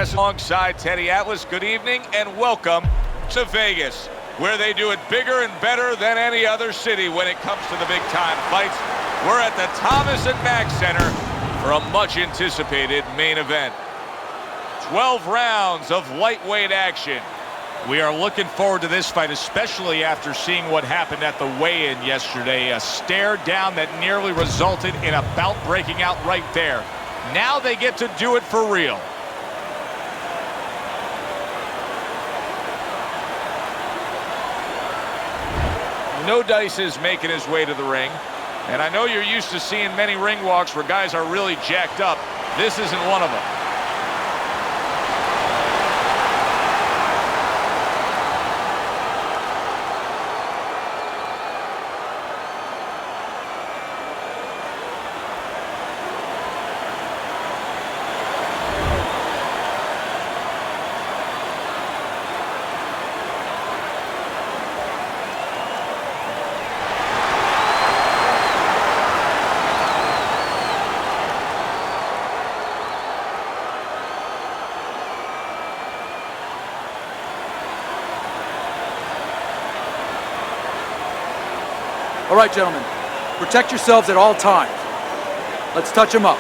Gesta alongside Teddy Atlas. Good evening and welcome to Vegas, where they do it bigger and better than any other city when it comes to the big-time fights. We're at the Thomas and Mack Center for a much-anticipated main event. 12 rounds of lightweight action. We are looking forward to this fight, especially after seeing what happened at the weigh-in yesterday. A stare down that nearly resulted in a bout breaking out right there. Now they get to do it for real. No Dice is making his way to the ring. And I know you're used to seeing many ring walks where guys are really jacked up. This isn't one of them. All right, gentlemen, protect yourselves at all times. Let's touch them up.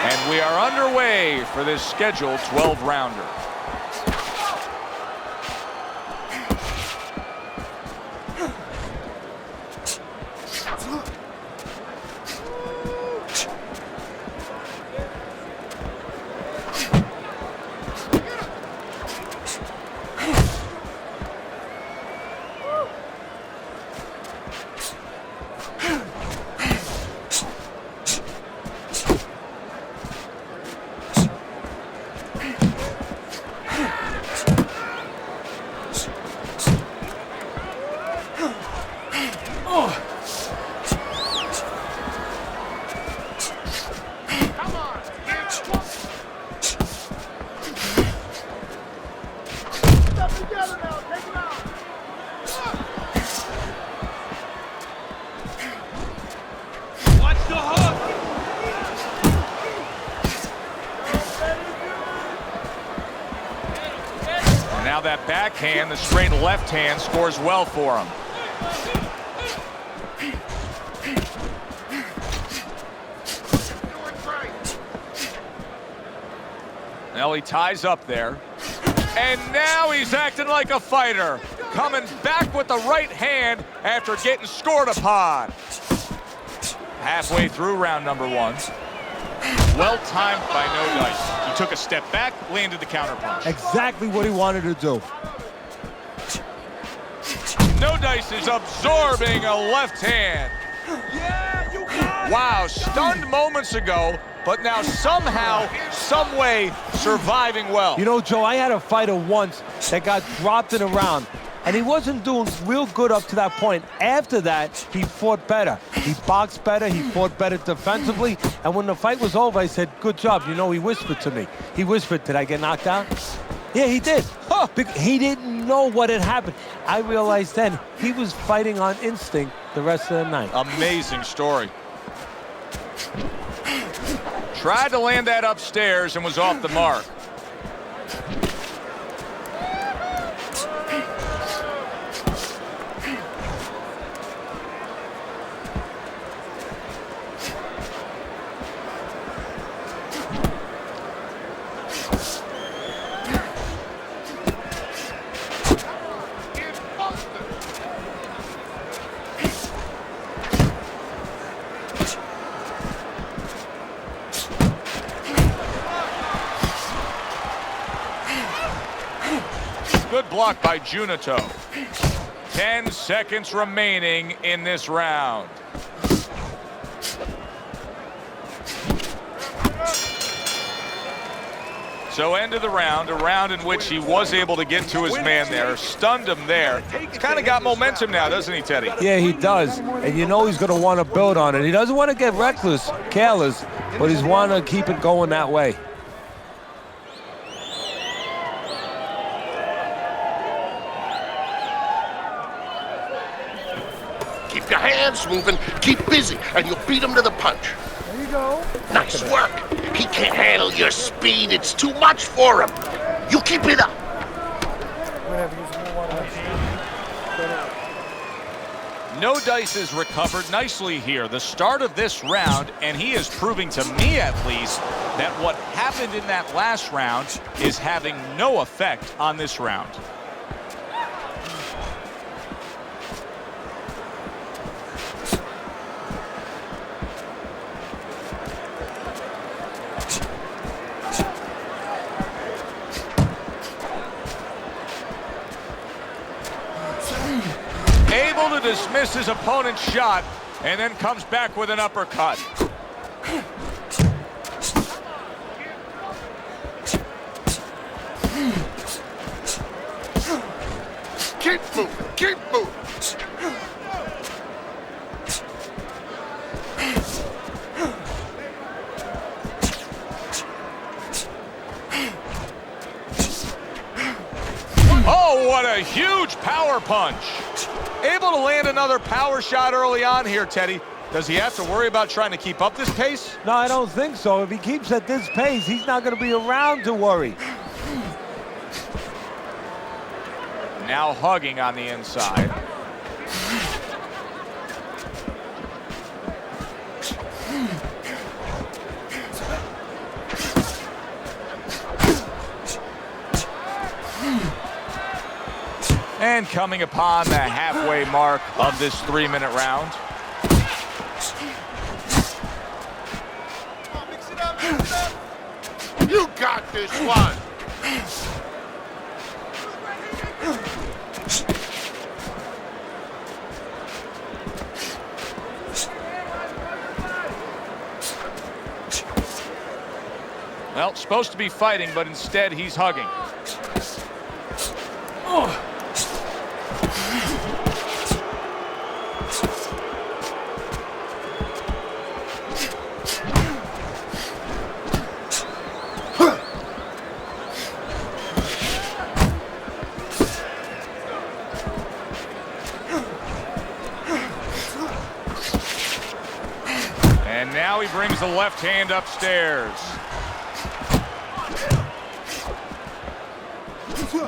And we are underway for this scheduled 12-rounder. Now that backhand, the straight left hand, scores well for him. Now he ties up there. And now he's acting like a fighter. Coming back with the right hand after getting scored upon. Halfway through round number one. Well timed by No Dice. He took a step back, landed the counterpunch. Exactly what he wanted to do. No Dice is absorbing a left hand. Yeah, you got it. Wow, stunned moments ago, but now somehow, some way, surviving well. You know, Joe, I had a fighter once that got dropped in a round, and he wasn't doing real good up to that point. After that, he fought better. He boxed better, he fought better defensively, and when the fight was over, I said, good job. You know, he whispered to me. He whispered, did I get knocked out? Yeah, he did. Huh. He didn't know what had happened. I realized then he was fighting on instinct the rest of the night. Amazing story. Tried to land that upstairs and was off the mark. Good block by Junito. 10 seconds remaining in this round. So end of the round, a round in which he was able to get to his man there, stunned him there. He's kind of got momentum now, doesn't he, Teddy? Yeah, he does. And you know he's going to want to build on it. He doesn't want to get reckless, careless, but he's want to keep it going that way. Keep your hands moving, keep busy, and you'll beat him to the punch. There you Nice work. He can't handle your speed. It's too much for him. You keep it up. No Dice is recovered nicely here. The start of this round, and he is proving to me at least that what happened in that last round is having no effect on this round. Able to dismiss his opponent's shot and then comes back with an uppercut. Keep moving. Keep moving. Oh, what a huge power punch. Able to land another power shot early on here, Teddy. Does he have to worry about trying to keep up this pace? No, I don't think so. If he keeps at this pace, he's not going to be around to worry. Now hugging on the inside. And coming upon the halfway mark of this 3-minute round. You got this one. Well, supposed to be fighting, but instead he's hugging. And now he brings the left hand upstairs.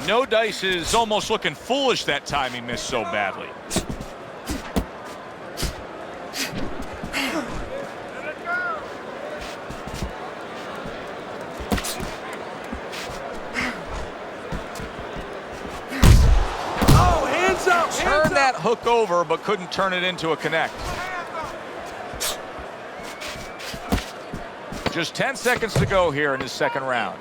No Dice is almost looking foolish that time he missed so badly. Oh, hands up! Turned that hook over, but couldn't turn it into a connect. Just 10 seconds to go here in his second round.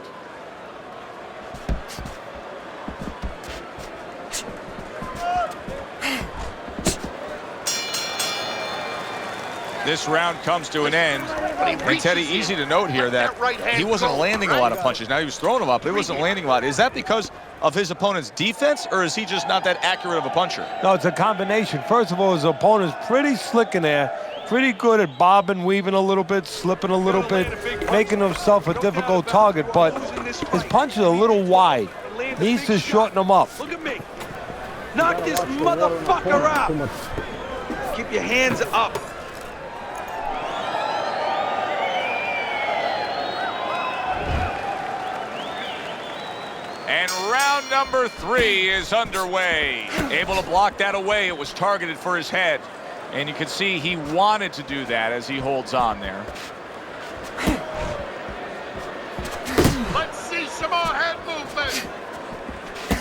This round comes to an end. And Teddy, easy to note here that he wasn't landing a lot of punches. Now he was throwing them up, but he wasn't landing a lot. Is that because of his opponent's defense, or is he just not that accurate of a puncher? No, it's a combination. First of all, his opponent's pretty slick in there, pretty good at bobbing, weaving a little bit, slipping a little bit, making himself a difficult target, but his punch is a little wide. Needs to shorten them up. Look at me. Knock this motherfucker out. Keep your hands up. And round number 3 is underway. Able to block that away. It was targeted for his head. And you can see he wanted to do that as he holds on there. Let's see some more head movement.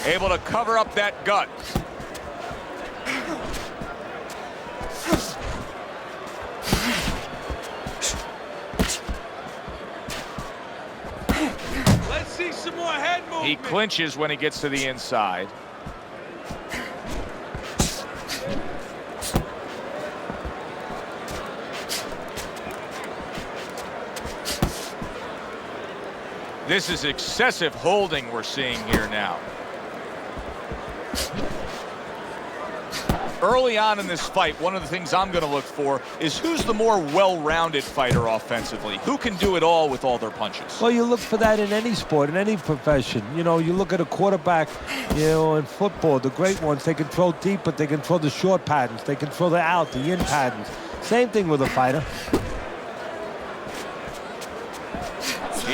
Able to cover up that gut. Let's see some more head movement. He clinches when he gets to the inside. This is excessive holding we're seeing here now. Early on in this fight, one of the things I'm going to look for is who's the more well-rounded fighter offensively. Who can do it all with all their punches? Well, you look for that in any sport, in any profession. You know, you look at a quarterback, you know, in football, the great ones, they can throw deep, but they can throw the short patterns. They can throw the out, the in patterns. Same thing with a fighter.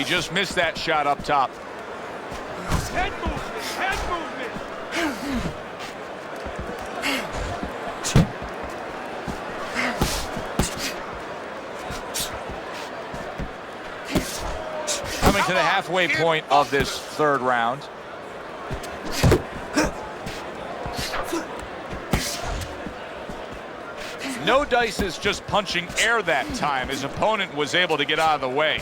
He just missed that shot up top. Head movement, head movement. Coming to the halfway point of this third round. No dice is just punching air that time. His opponent was able to get out of the way.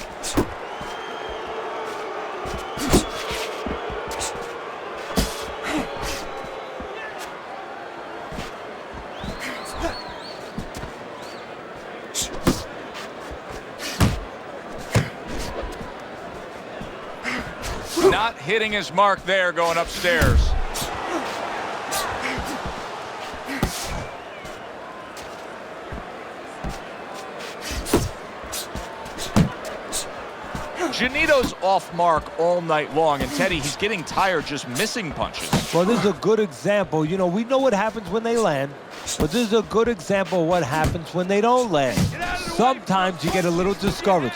Not hitting his mark there, going upstairs. Janito's off mark all night long, and Teddy, he's getting tired just missing punches. Well, this is a good example. You know, we know what happens when they land, but this is a good example of what happens when they don't land. Sometimes you get a little discouraged.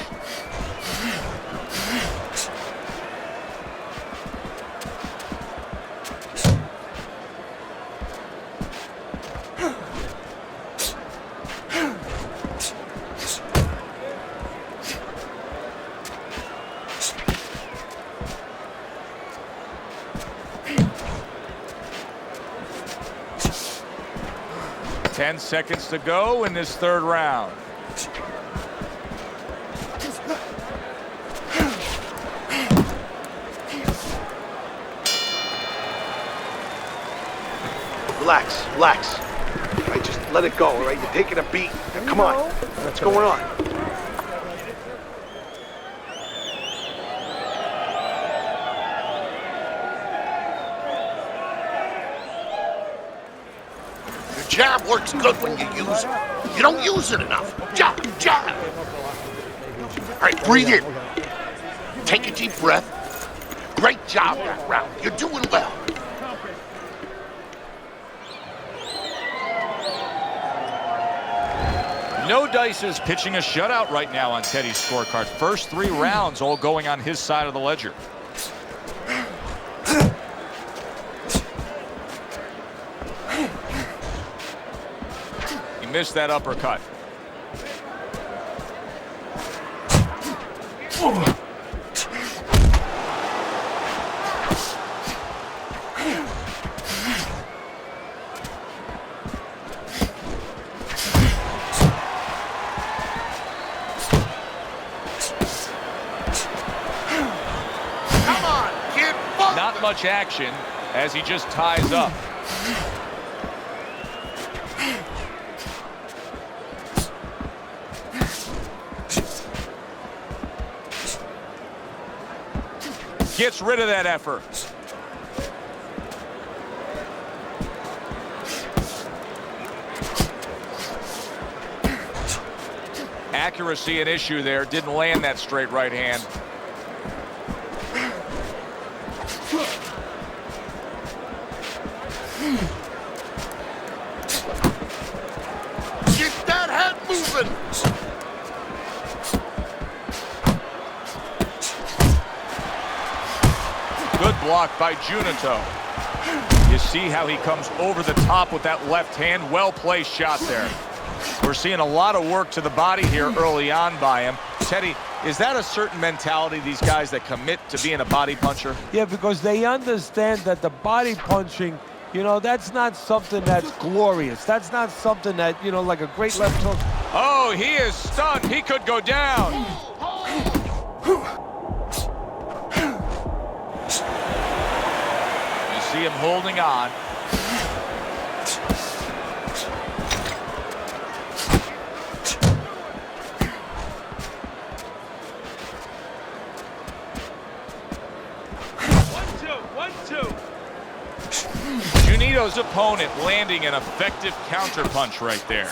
Ten seconds to go in this third round. Relax, relax. All right, just let it go, all right? You're taking a beat. Now, come on. What's going on? Your jab works good when you use it. You don't use it enough. Jab, jab. All right, breathe in. Take a deep breath. Great job that round. You're doing well. No dice is pitching a shutout right now on Teddy's scorecard. First 3 rounds all going on his side of the ledger. He missed that uppercut. Not much action as he just ties up. Gets rid of that effort. Accuracy an issue there. Didn't land that straight right hand. Get that head moving. Good block by Junito. You see how he comes over the top with that left hand. Well-placed shot there. We're seeing a lot of work to the body here early on by him. Teddy, is that a certain mentality, these guys that commit to being a body puncher? Yeah, because they understand that the body punching, you know, that's not something that's glorious. That's not something that, you know, like a great left hook. Oh, he is stunned. He could go down. You see him holding on. Junito's opponent landing an effective counterpunch right there.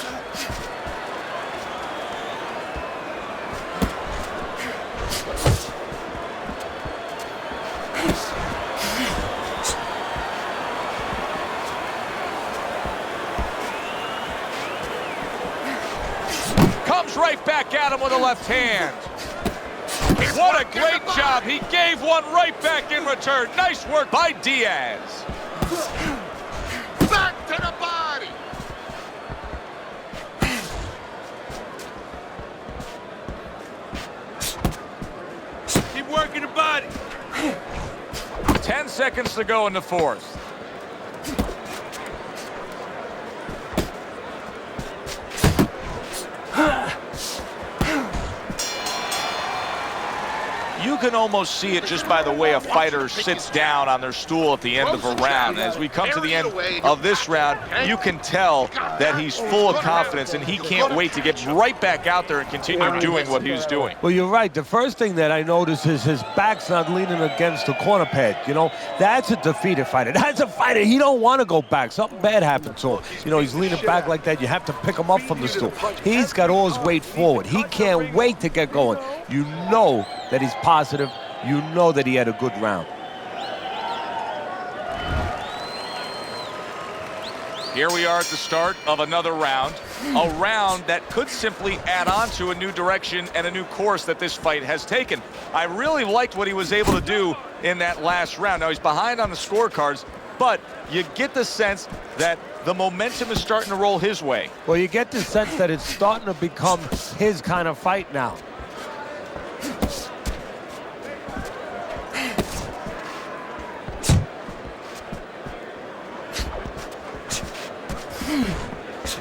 Comes right back at him with a left hand. Kick What a great job. He gave one right back in return. Nice work by Diaz. Back to the body. Keep working the body. 10 seconds to go in the fourth. You can almost see it just by the way a fighter sits down on their stool at the end of a round. As we come to the end of this round, you can tell that he's full of confidence and he can't wait to get right back out there and continue doing what he was doing. Well, you're right. The first thing that I noticed is his back's not leaning against the corner pad. You know, that's a defeated fighter. That's a fighter. He don't want to go back. Something bad happened to him. You know, he's leaning back like that. You have to pick him up from the stool. He's got all his weight forward. He can't wait to get going. You know that he's positive. You know that he had a good round. Here we are at the start of another round, a round that could simply add on to a new direction and a new course that this fight has taken. I really liked what he was able to do in that last round. Now, he's behind on the scorecards, but you get the sense that the momentum is starting to roll his way. Well, you get the sense that it's starting to become his kind of fight now.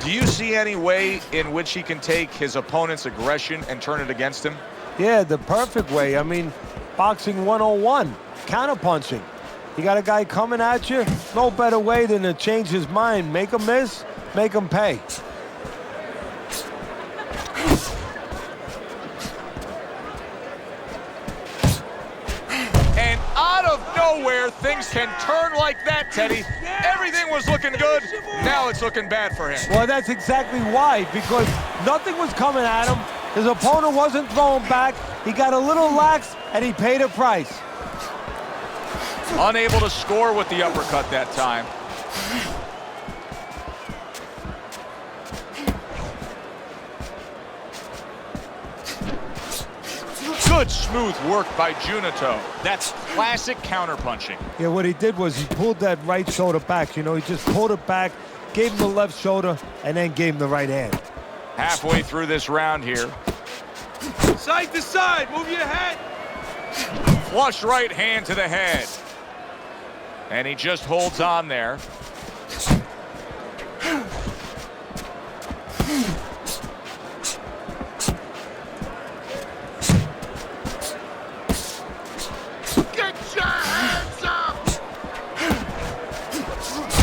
Do you see any way in which he can take his opponent's aggression and turn it against him? Yeah, the perfect way. I mean, boxing 101, counterpunching. You got a guy coming at you, no better way than to change his mind. Make him miss, make him pay. And out of nowhere, things can turn like that, Teddy. Everything was looking good. Now it's looking bad for him. Well, that's exactly why, because nothing was coming at him. His opponent wasn't throwing back. He got a little lax, and he paid a price. Unable to score with the uppercut that time. Good smooth work by Junito. That's classic counterpunching. Yeah, what he did was he pulled that right shoulder back. You know, he just pulled it back, gave him the left shoulder, and then gave him the right hand. Halfway through this round here. Side to side, move your head. Flush right hand to the head. And he just holds on there. Get your hands up!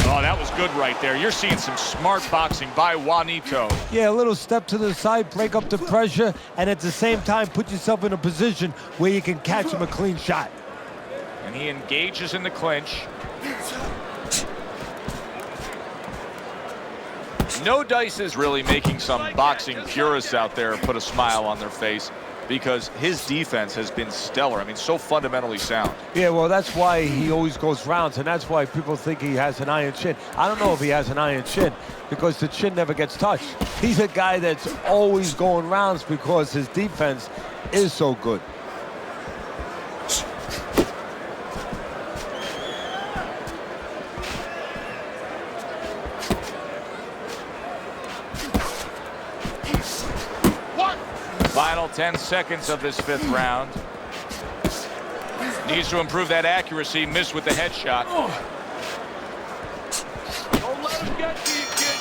Oh, that was good right there. You're seeing some smart boxing by Juanito. Yeah, a little step to the side, break up the pressure, and at the same time put yourself in a position where you can catch him a clean shot. And he engages in the clinch. No Dice is really making some boxing purists out there put a smile on their face because his defense has been stellar. I mean, so fundamentally sound. Yeah, well, that's why he always goes rounds, and that's why people think he has an iron chin. I don't know if he has an iron chin because the chin never gets touched. He's a guy that's always going rounds because his defense is so good. Final 10 seconds of this fifth round. Needs to improve that accuracy. Missed with the headshot. Don't let him get to you, kid.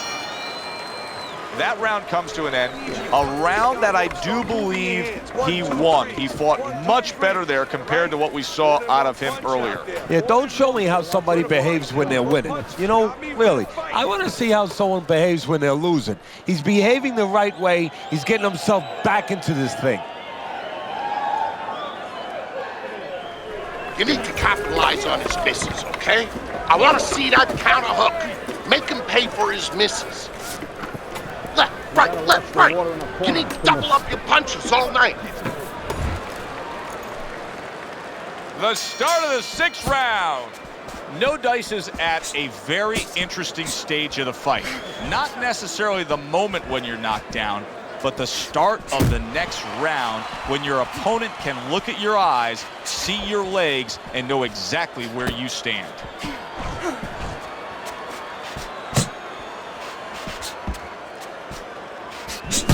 That round comes to an end. A round that I do believe he won. He fought much better there compared to what we saw out of him earlier. Yeah, don't show me how somebody behaves when they're winning. You know, really, I want to see how someone behaves when they're losing. He's behaving the right way. He's getting himself back into this thing. You need to capitalize on his misses, okay? I want to see that counter hook. Make him pay for his misses. Left, right. You need to double up your punches all night. The start of the sixth round. No Dice is at a very interesting stage of the fight. Not necessarily the moment when you're knocked down, but the start of the next round when your opponent can look at your eyes, see your legs, and know exactly where you stand.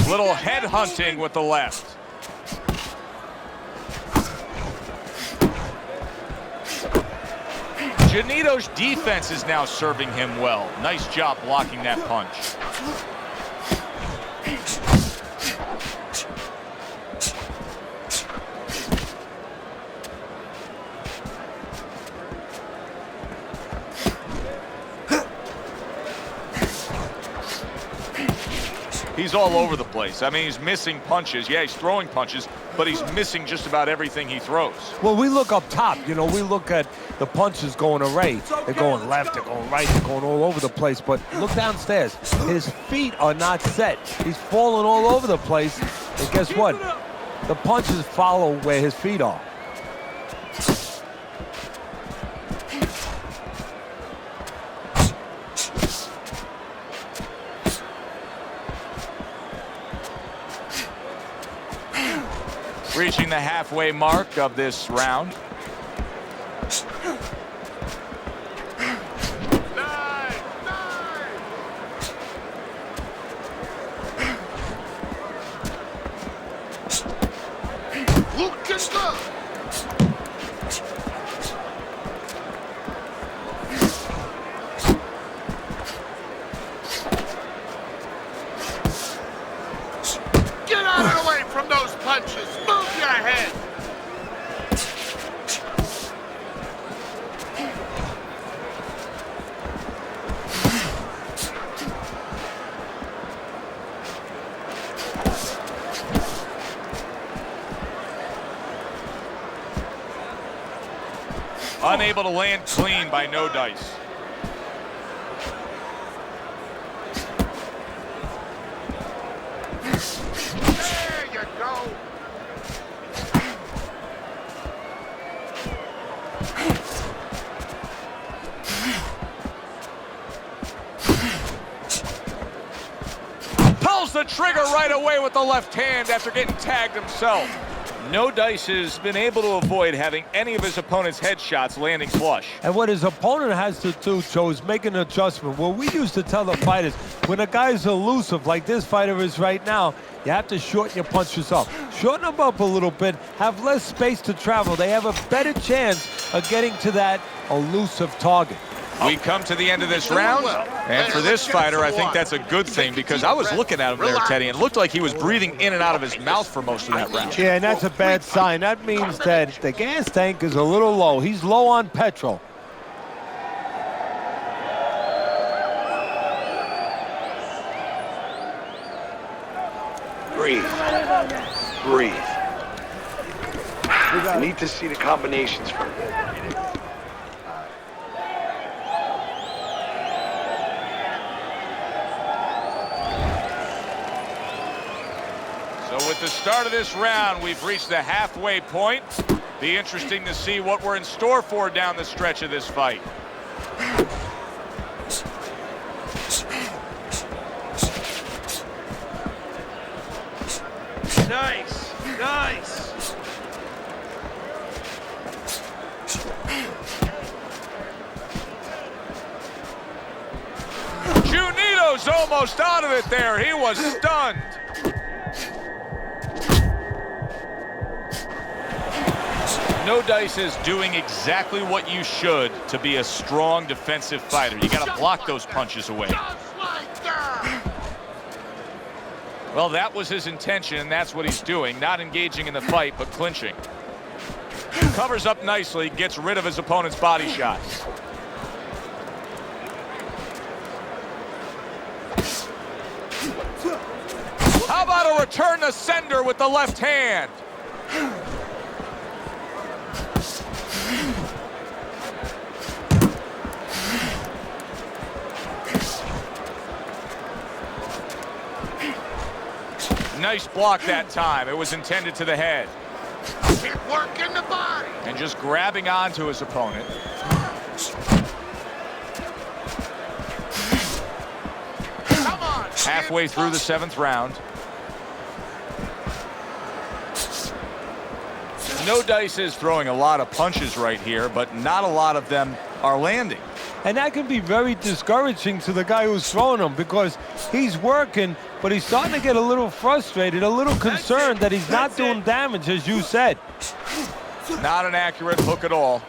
Little head hunting with the left. Janito's defense is now serving him well. Nice job blocking that punch. He's all over the place. I mean, he's missing punches. Yeah, he's throwing punches, but he's missing just about everything he throws. Well, we look up top. You know, we look at the punches going array. They're going left, they're going right, they're going all over the place. But look downstairs. His feet are not set. He's falling all over the place. And guess what? The punches follow where his feet are. Reaching the halfway mark of this round. Get out of the way from those punches. Move your head. Unable to land clean by No Dice. There you go. Pulls the trigger right away with the left hand after getting tagged himself. No Dice has been able to avoid having any of his opponent's headshots landing flush. And what his opponent has to do, Joe, is make an adjustment. Well, we used to tell the fighters, when a guy's elusive like this fighter is right now, you have to shorten your punches up. Shorten them up a little bit, have less space to travel. They have a better chance of getting to that elusive target. We come to the end of this round, and for this fighter, I think that's a good thing because I was looking at him there, Teddy, and it looked like he was breathing in and out of his mouth for most of that round. Yeah, and that's a bad sign. That means that the gas tank is a little low. He's low on petrol. Breathe. Breathe. I need to see the combinations from you. So with the start of this round, we've reached the halfway point. Be interesting to see what we're in store for down the stretch of this fight. Nice. Nice. Junito's almost out of it there. He was stunned. No Dice is doing exactly what you should to be a strong defensive fighter. You got to block those punches away. Well, that was his intention, and that's what he's doing. Not engaging in the fight, but clinching. Covers up nicely, gets rid of his opponent's body shots. How about a return to sender with the left hand? Nice block that time. It was intended to the head. Keep working the body. And just grabbing onto his opponent. Come on. Halfway through the 7th round. No Dice is throwing a lot of punches right here, but not a lot of them are landing. And that can be very discouraging to the guy who's throwing them because he's working, but he's starting to get a little frustrated, a little concerned that he's not doing damage, as you said. Not an accurate hook at all.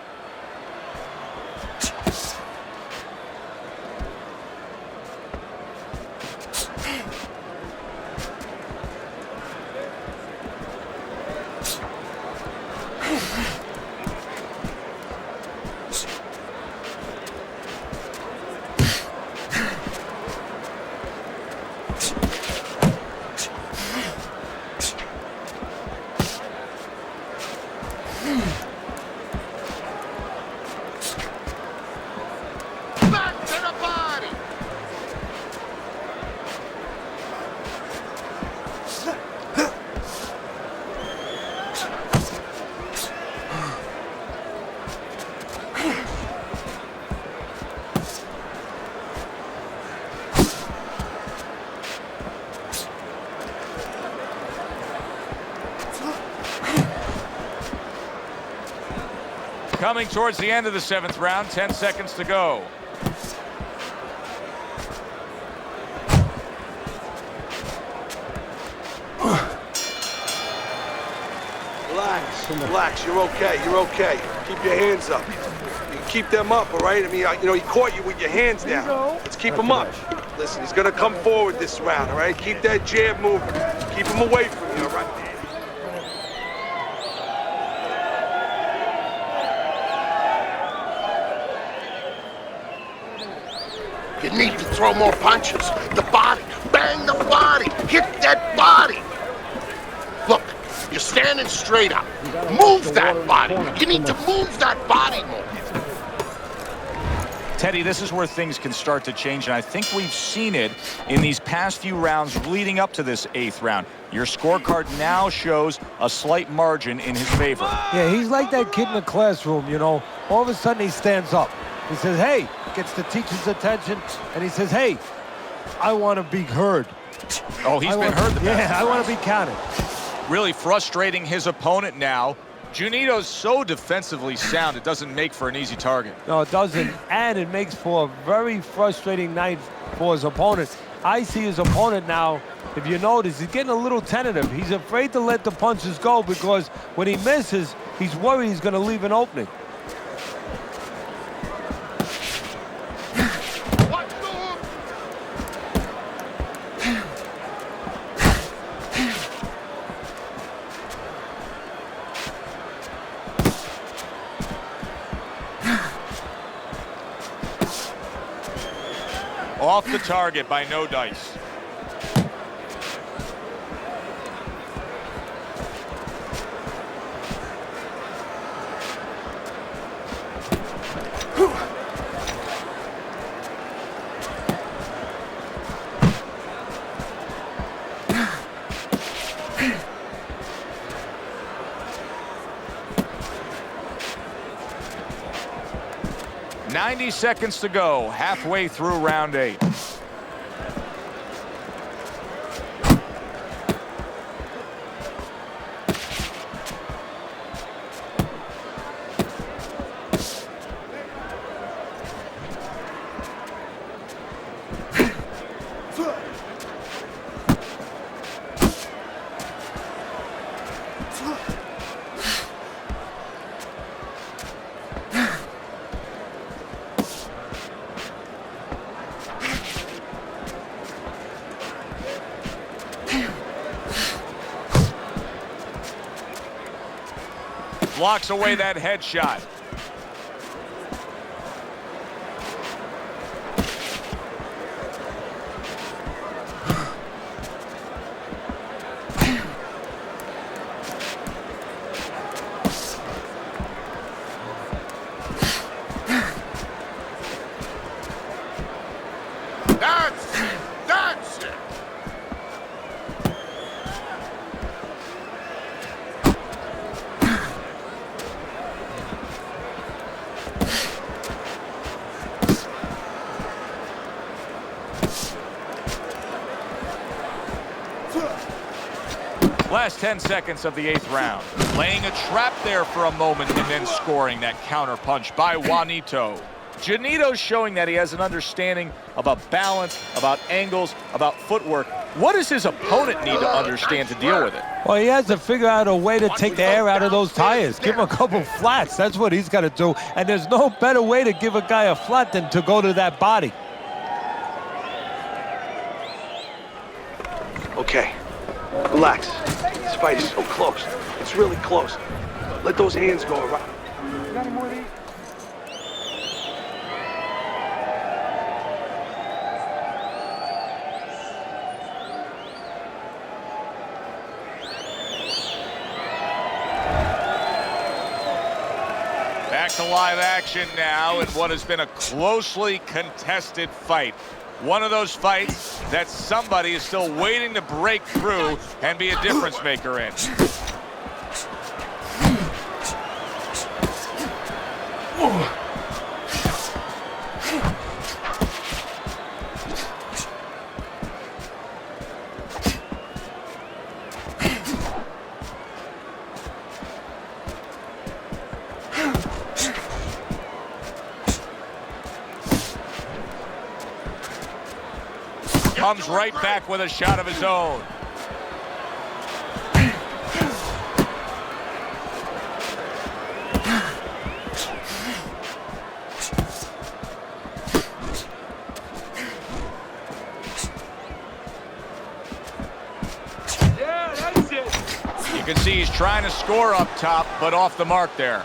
Back to the body. Coming towards the end of the 7th round, 10 seconds to go. Relax, you're okay, you're okay. Keep your hands up. You can keep them up, all right? I mean, you know, he caught you with your hands down. Let's keep him up. Listen, he's gonna come forward this round, all right? Keep that jab moving. Keep him away from you, all right? You need to throw more punches. The body. Bang the body. Hit that body. Look, you're standing straight up. Move that body. You need to move that body more. Teddy, this is where things can start to change, and I think we've seen it in these past few rounds leading up to this 8th round. Your scorecard now shows a slight margin in his favor. Yeah, he's like that kid in the classroom, you know. All of a sudden he stands up. He says, hey, gets the teacher's attention, and he says, hey, I want to be heard. Oh, he's been heard the best. Yeah, I want to be counted. Really frustrating his opponent now. Junito's so defensively sound, it doesn't make for an easy target. No, it doesn't, and it makes for a very frustrating night for his opponent. I see his opponent now, if you notice, he's getting a little tentative. He's afraid to let the punches go because when he misses, he's worried he's going to leave an opening. Off the target by No Dice. Ninety seconds to go, halfway through round 8. Blocks away that headshot. That's it. Last 10 seconds of the 8th round. Laying a trap there for a moment and then scoring that counter punch by Juanito. Janito's showing that he has an understanding about balance, about angles, about footwork. What does his opponent need to understand to deal with it? Well, he has to figure out a way to take the air out of those tires. Give him a couple flats. That's what he's got to do. And there's no better way to give a guy a flat than to go to that body. Okay, relax. This fight is so close. It's really close. Let those hands go around. Back to live action now in what has been a closely contested fight. One of those fights that somebody is still waiting to break through and be a difference maker in. Comes right back with a shot of his own. Yeah, that's it. You can see he's trying to score up top, but off the mark there.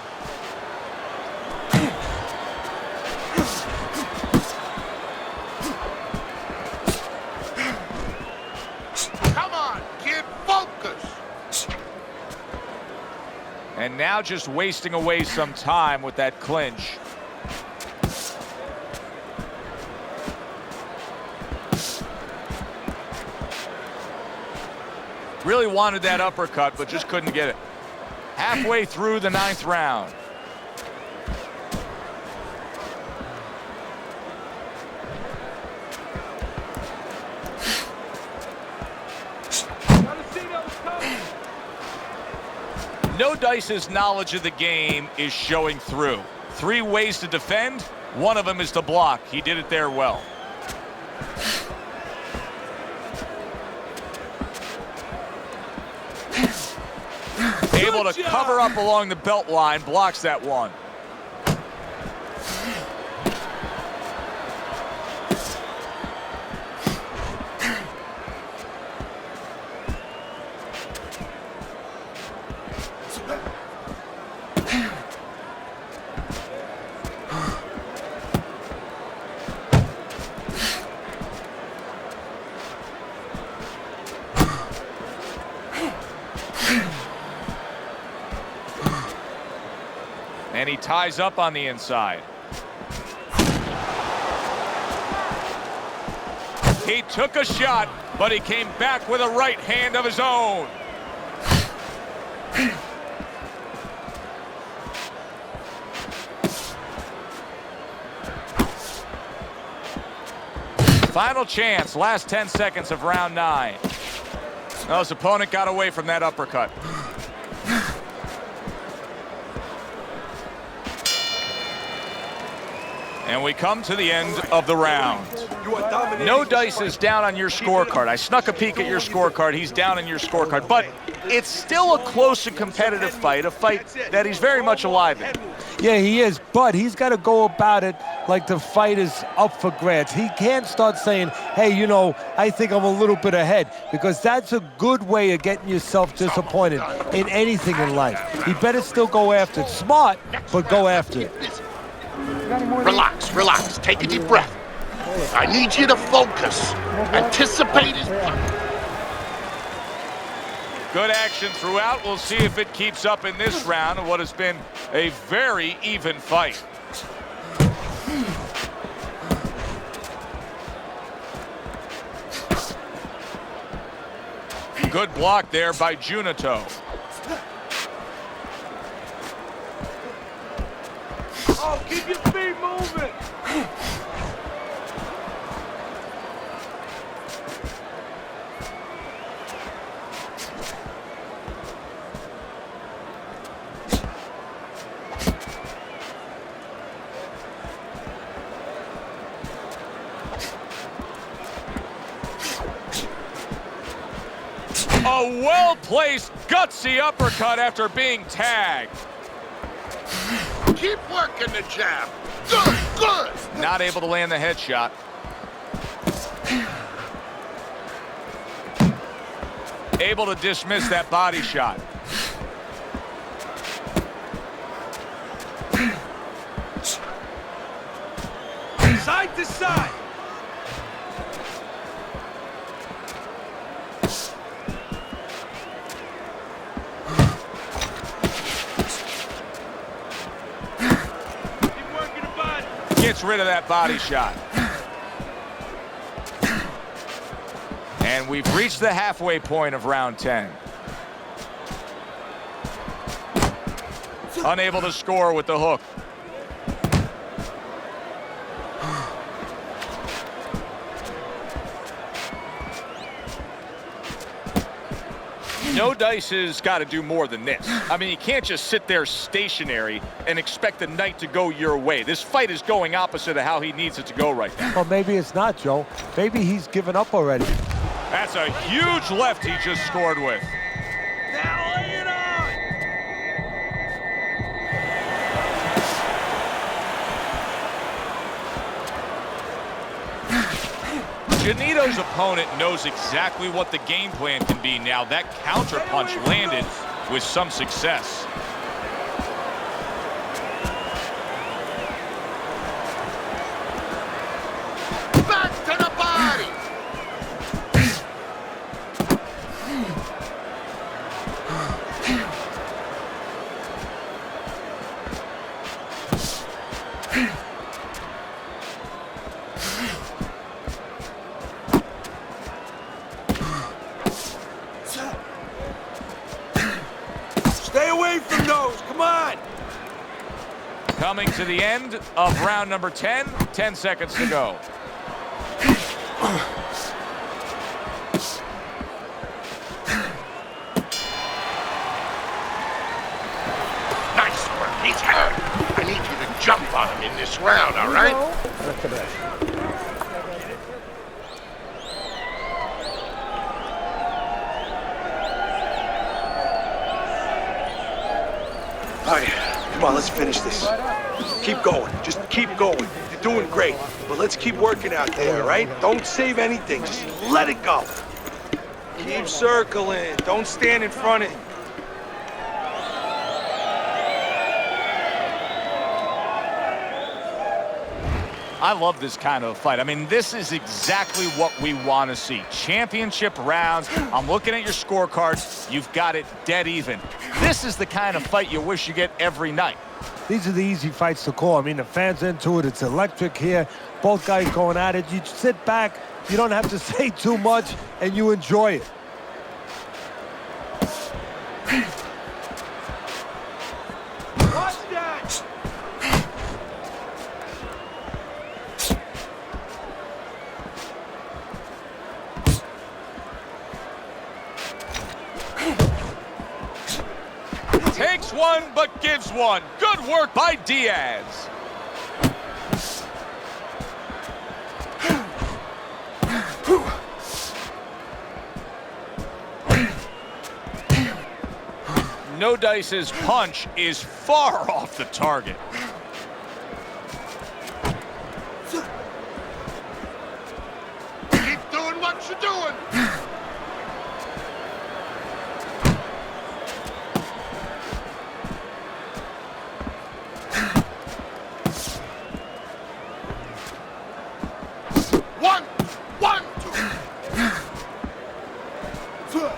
And now just wasting away some time with that clinch. Really wanted that uppercut, but just couldn't get it. Halfway through the 9th round. No Dice's knowledge of the game is showing through. 3 ways to defend. One of them is to block. He did it there well. Able to cover up along the belt line. Blocks that one. And he ties up on the inside. He took a shot, but he came back with a right hand of his own. Final chance, last 10 seconds of round 9. Well, his opponent got away from that uppercut. And we come to the end of the round. No Dice is down on your scorecard. I snuck a peek at your scorecard. He's down on your scorecard. But it's still a close and competitive fight, a fight that he's very much alive in. Yeah, he is, but he's got to go about it like the fight is up for grabs. He can't start saying, hey, you know, I think I'm a little bit ahead, because that's a good way of getting yourself disappointed in anything in life. He better still go after it. Smart, but go after it. Relax, relax. Take a deep breath. I need you to focus. Anticipate his punch. Good action throughout. We'll see if it keeps up in this round of what has been a very even fight. Good block there by Junito. Oh, keep your feet moving. A well-placed, gutsy uppercut after being tagged. Keep working the jab. Good, good. Not able to land the headshot. Able to dismiss that body shot. Side to side. Keep working the body. Gets rid of that body shot. And we've reached the halfway point of round 10. Unable to score with the hook. No Dice has got to do more than this. I mean, you can't just sit there stationary and expect the night to go your way. This fight is going opposite of how he needs it to go right now. Well, maybe it's not, Joe. Maybe he's given up already. That's a huge left he just scored with. Now lay it on. Janito's opponent knows exactly what the game plan can be now. That counter punch landed with some success. Back to the body. Stay away from those. Come on. Coming to the end of round number 10, 10 seconds to go. Nice work. He's hurt. I need you to jump on him in this round, all right? All right, come on, let's finish this. Keep going. Just keep going. You're doing great. But let's keep working out there, all right? Don't save anything. Just let it go. Keep circling. Don't stand in front of him. I love this kind of fight. I mean, this is exactly what we want to see. Championship rounds. I'm looking at your scorecards. You've got it dead even. This is the kind of fight you wish you get every night. These are the easy fights to call. I mean, the fans into it. It's electric here. Both guys going at it. You sit back. You don't have to say too much, and you enjoy it. Watch that. Takes one, but gives one. Good work by Diaz. No Dice's punch is far off the target. Keep doing what you're doing. One, two.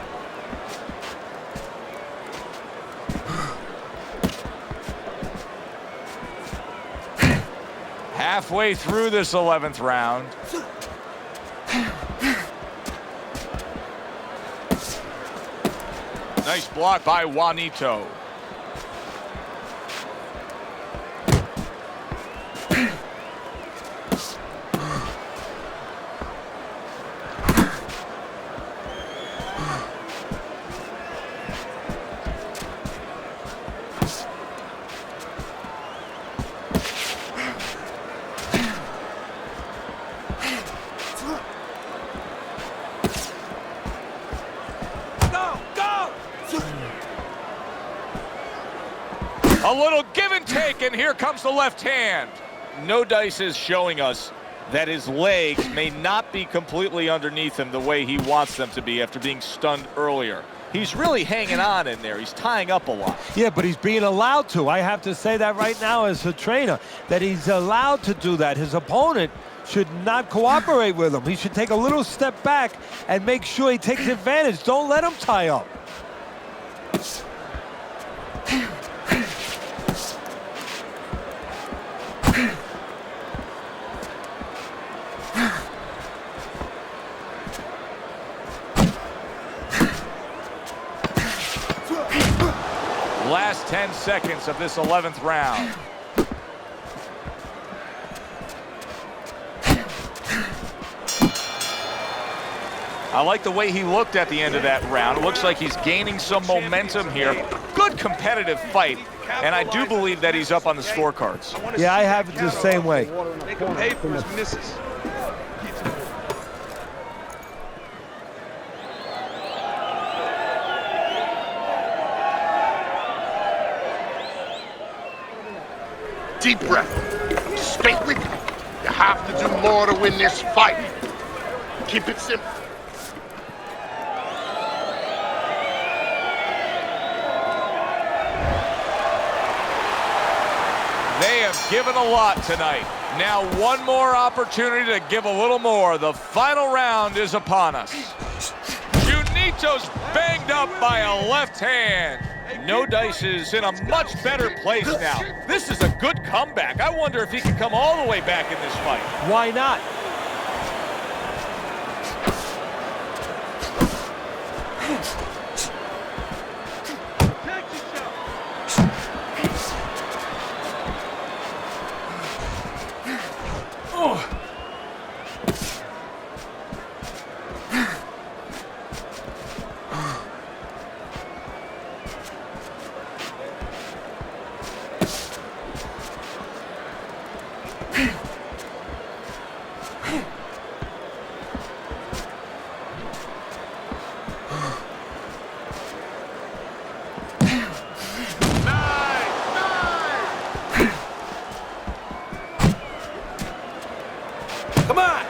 Halfway through this 11th round. Nice block by Juanito. Go. A little give and take, and here comes the left hand. No Dice is showing us that his legs may not be completely underneath him the way he wants them to be after being stunned earlier. He's really hanging on in there. He's tying up a lot. Yeah, but he's being allowed to. I have to say that right now as a trainer, that he's allowed to do that. His opponent should not cooperate with him. He should take a little step back and make sure he takes advantage. Don't let him tie up. Last 10 seconds of this 11th round. I like the way he looked at the end of that round. It looks like he's gaining some momentum here. Good competitive fight, and I do believe that he's up on the scorecards. Yeah, I have it the same way. Make him pay for his misses. Deep breath. Stay with me. You have to do more to win this fight. Keep it simple. They have given a lot tonight. Now one more opportunity to give a little more. The final round is upon us. Junito's banged up by a left hand. No Dice is in a much better place now. This is a good comeback. I wonder if he can come all the way back in this fight. Why not? Come on!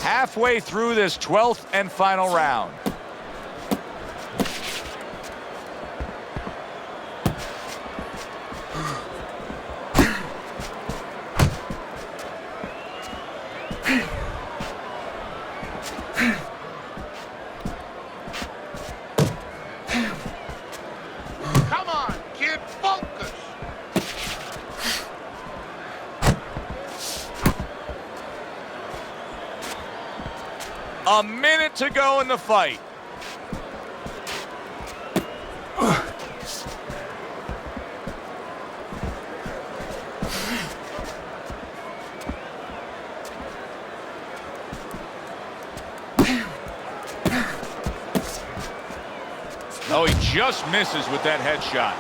Halfway through this 12th and final round. Come on, kid, focus. A minute to go in the fight. Oh, he just misses with that headshot.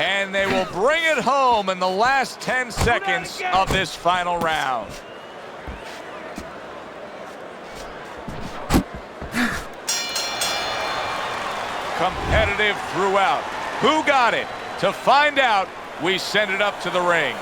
And they will bring it home in the last 10 seconds of this final round. Competitive throughout. Who got it? To find out, we send it up to the ring.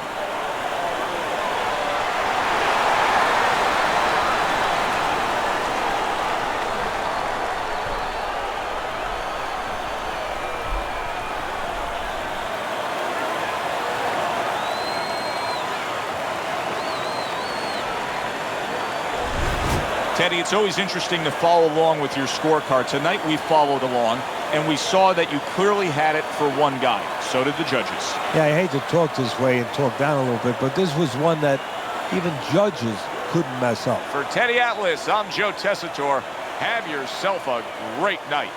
Teddy, it's always interesting to follow along with your scorecard. Tonight we followed along, and we saw that you clearly had it for one guy. So did the judges. Yeah, I hate to talk this way and talk down a little bit, but this was one that even judges couldn't mess up. For Teddy Atlas, I'm Joe Tessitore. Have yourself a great night.